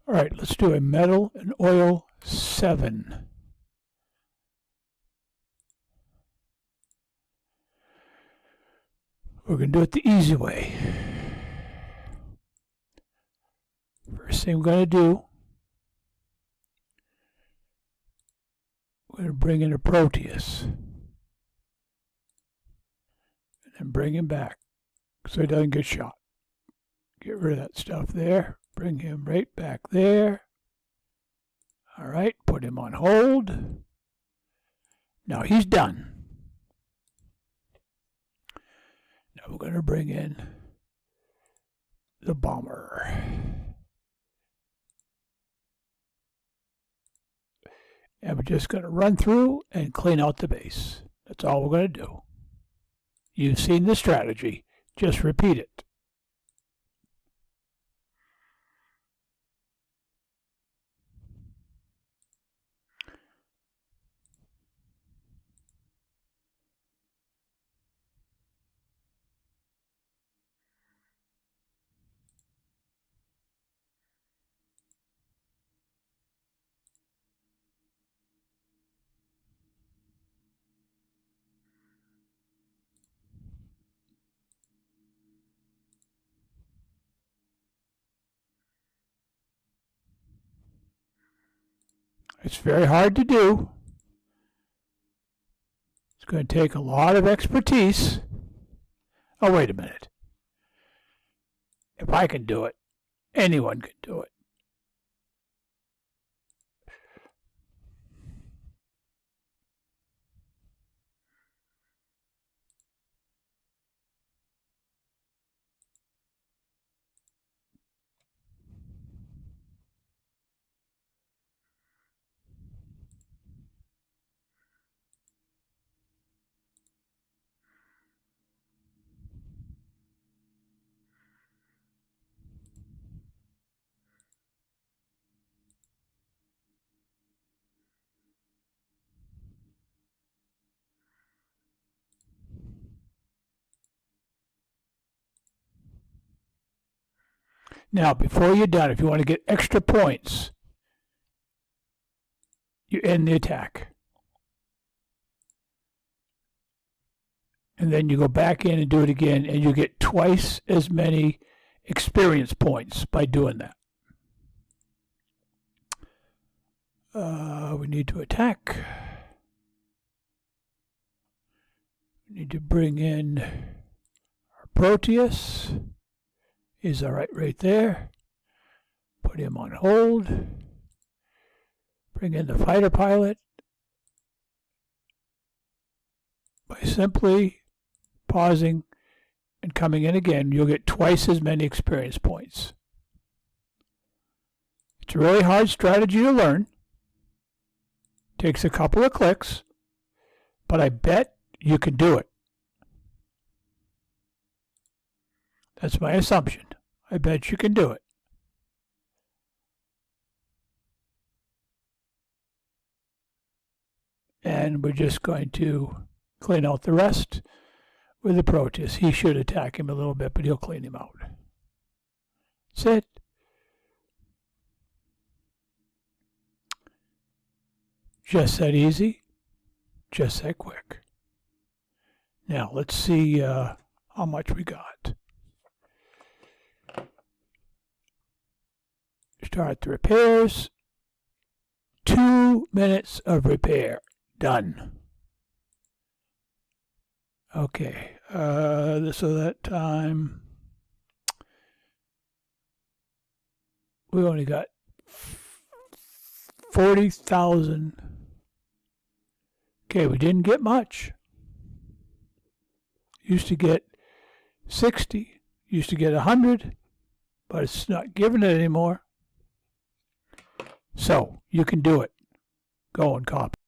All right, let's do a metal and oil 7. We're going to do it the easy way. First thing we're going to do, we're going to bring in a Proteus. And then bring him back so he doesn't get shot. Get rid of that stuff there. Bring him right back there. All right, put him on hold. Now he's done. Now we're going to bring in the bomber. And we're just going to run through and clean out the base. That's all we're going to do. You've seen the strategy. Just repeat it. It's very hard to do. It's going to take a lot of expertise. Oh, wait a minute. If I can do it, anyone can do it. Now, before you're done, if you want to get extra points, you end the attack. And then you go back in and do it again, and you get twice as many experience points by doing that. We need to attack. We need to bring in our Proteus. He's all right there. Put him on hold. Bring in the fighter pilot. By simply pausing and coming in again, you'll get twice as many experience points. It's a really hard strategy to learn. Takes a couple of clicks, but I bet you can do it. That's my assumption. I bet you can do it. And we're just going to clean out the rest with the Proteus. He should attack him a little bit, but he'll clean him out. That's it. Just that easy. Just that quick. Now, let's see how much we got. Start the repairs. 2 minutes of repair. Done. Okay. So that time, we only got 40,000. Okay, we didn't get much. Used to get 60. Used to get 100. But it's not giving it anymore. So, you can do it. Go and copy.